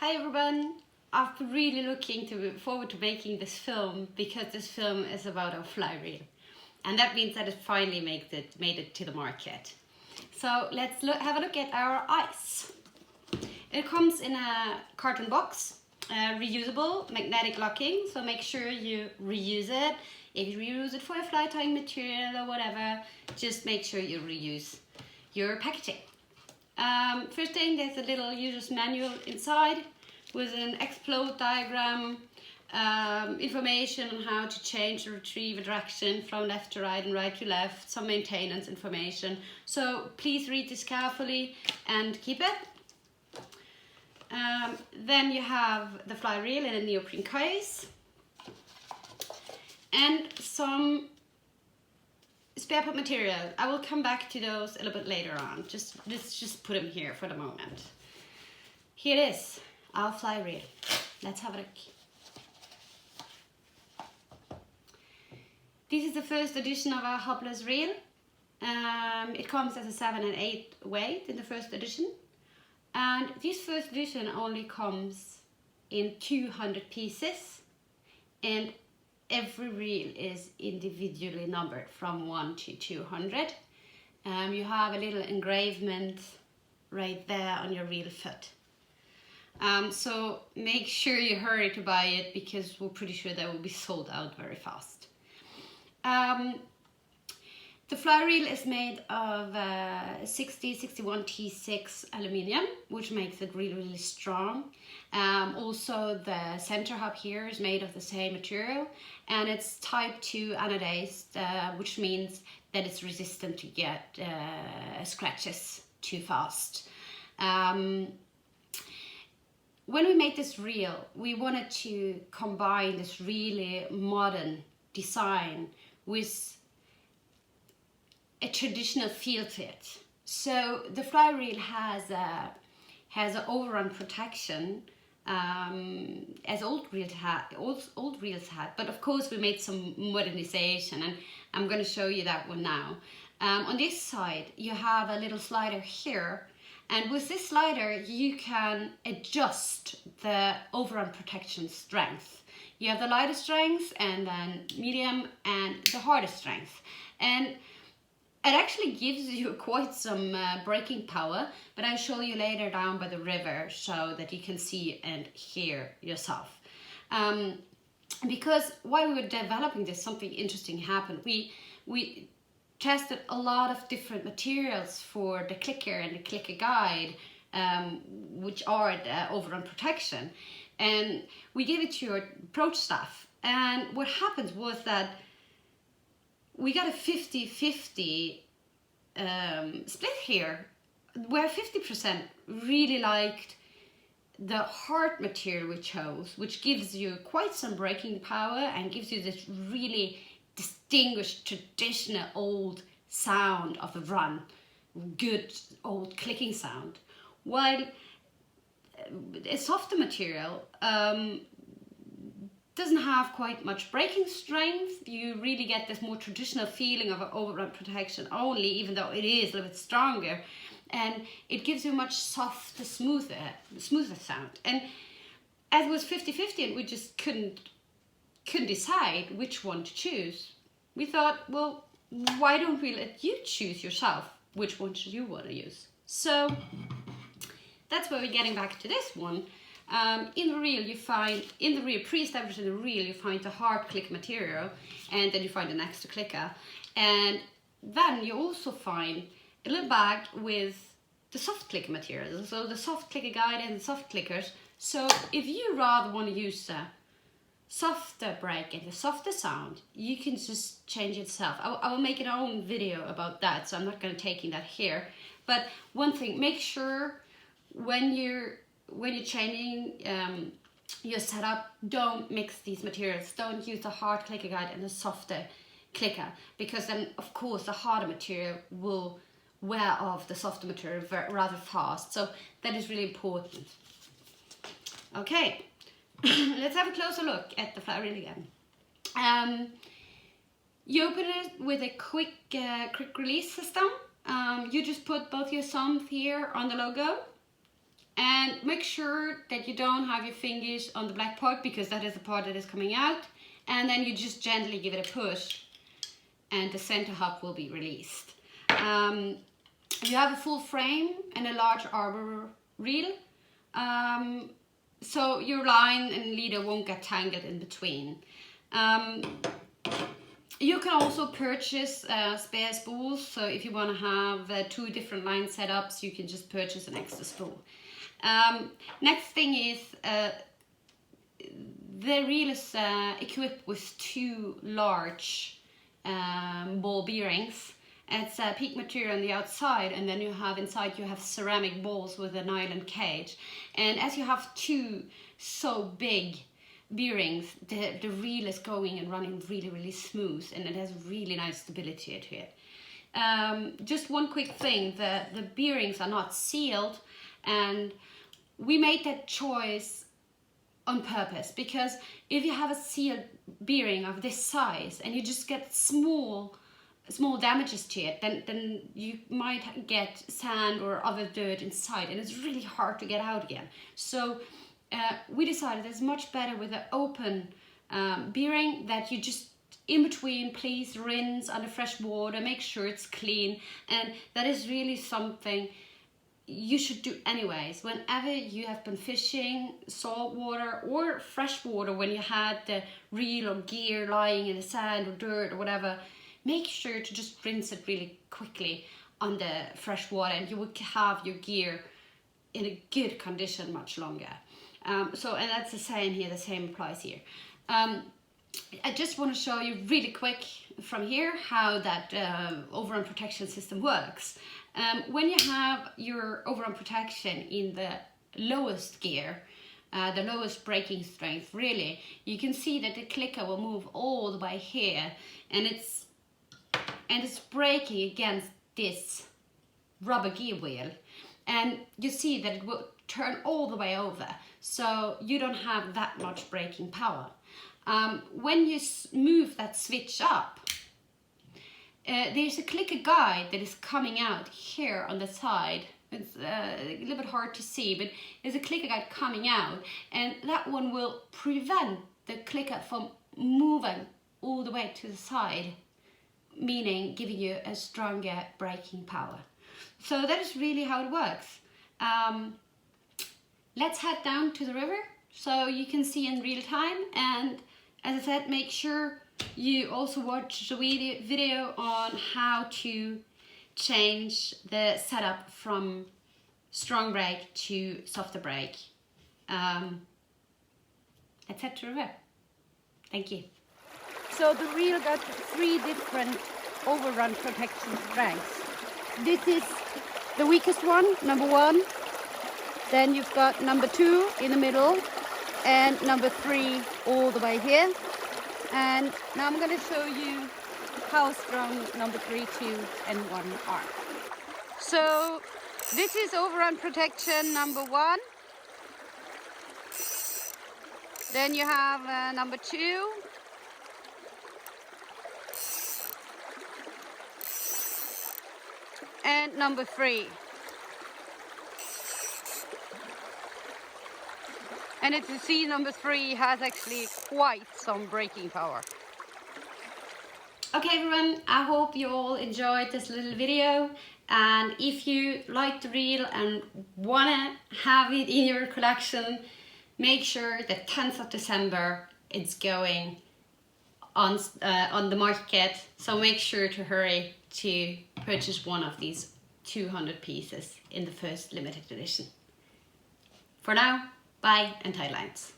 Hi everyone! I've been really looking forward to making this film because this film is about a fly reel, and that means that it finally made it to the market. So let's have a look at our ice. It comes in a carton box, reusable, magnetic locking, so make sure you reuse it. If you reuse it for a fly tying material or whatever, just make sure you reuse your packaging. First thing, there's a little user's manual inside with an explode diagram, information on how to change or retrieve a direction from left to right and right to left, some maintenance information. So please read this carefully and keep it. Then you have the fly reel in a neoprene case and some spare part material. I will come back to those a little bit later on. Let's just put them here for the moment. Here it is, our fly reel. Let's have a look. This is the first edition of our hoppless reel. It comes as a 7 and 8 weight in the first edition. And this first edition only comes in 200 pieces, and every reel is individually numbered from 1 to 200. You have a little engravement right there on your reel foot. So make sure you hurry to buy it because we're pretty sure that will be sold out very fast. The fly reel is made of 6061 T6 aluminium, which makes it really strong. Also the center hub here is made of the same material, and it's type 2 anodized, which means that it's resistant to get scratches too fast. When we made this reel, we wanted to combine this really modern design with a traditional feel to it. So the fly reel has an overrun protection, as old reels had, but of course we made some modernization, and I'm going to show you that one now. On this side you have a little slider here, and with this slider you can adjust the overrun protection strength. You have the lightest strength, and then medium, and the hardest strength, and it actually gives you quite some braking power, but I'll show you later down by the river so that you can see and hear yourself. Because while we were developing this, something interesting happened. We tested a lot of different materials for the clicker and the clicker guide, which are the overrun protection, and we gave it to your approach staff. And what happened was that we got a 50-50 split here, where 50% really liked the hard material we chose, which gives you quite some braking power and gives you this really distinguished traditional old sound of a run, good old clicking sound, while a softer material doesn't have quite much braking strength. You really get this more traditional feeling of an overrun protection only, even though it is a little bit stronger, and it gives you a much softer, smoother sound. And as it was 50-50 and we just couldn't decide which one to choose, we thought, well, why don't we let you choose yourself which one should you want to use? So that's where we're getting back to this one. In the reel you find, pre-established in the reel, you find the hard click material, and then you find an extra clicker, and then you also find a little bag with the soft clicker material, so the soft clicker guide and the soft clickers. So if you rather want to use a softer break and a softer sound, you can just change it yourself. I will make an own video about that, so I'm not going to take in that here. But one thing, make sure when you're changing your setup, don't mix these materials. Don't use the hard clicker guide and the softer clicker, because then of course the harder material will wear off the softer material rather fast. So that is really important. Okay, let's have a closer look at the fly reel again. You open it with a quick release system. You just put both your thumbs here on the logo, And make sure that you don't have your fingers on the black part, because that is the part that is coming out. And then you just gently give it a push and the center hub will be released. You have a full frame and a large arbor reel. So your line and leader won't get tangled in between. You can also purchase spare spools. So if you want to have 2 different line setups, you can just purchase an extra spool. Next thing is the reel is equipped with 2 large ball bearings. It's peak material on the outside, and then you have inside, you have ceramic balls with a nylon cage. And as you have 2 so big bearings, the reel is going and running really, really smooth, and it has really nice stability to it. Just one quick thing, the bearings are not sealed, and we made that choice on purpose, because if you have a sealed bearing of this size and you just get small damages to it, then you might get sand or other dirt inside, and it's really hard to get out again. So we decided it's much better with an open bearing, that you just in between, please rinse under fresh water, make sure it's clean. And that is really something you should do anyways. Whenever you have been fishing salt water or fresh water, when you had the reel or gear lying in the sand or dirt or whatever, make sure to just rinse it really quickly on the fresh water, and you will have your gear in a good condition much longer. And that's the same here, the same applies here. I just want to show you really quick from here how that overrun protection system works. When you have your overrun protection in the lowest gear, the lowest braking strength, really, you can see that the clicker will move all the way here, and it's braking against this rubber gear wheel, and you see that it will turn all the way over, so you don't have that much braking power. When you move that switch up, there's a clicker guide that is coming out here on the side. It's a little bit hard to see, but there's a clicker guide coming out, and that one will prevent the clicker from moving all the way to the side, meaning giving you a stronger braking power. So that is really how it works. Let's head down to the river so you can see in real time, and as I said, make sure you also watch the video on how to change the setup from strong brake to softer brake. Let's head to the river. Thank you. So the reel got 3 different overrun protection strengths. This is the weakest one, number 1. Then you've got number 2 in the middle, and number 3 all the way here. And now I'm going to show you how strong number 3, 2 and 1 are. So this is overrun protection number 1. Then you have number 2. And number 3. And as you see, number 3 has actually quite some braking power. Okay everyone, I hope you all enjoyed this little video, and if you like the reel and wanna have it in your collection, make sure that 10th of December it's going on the market, so make sure to hurry to purchase one of these 200 pieces in the first limited edition. For now, bye and tight lines.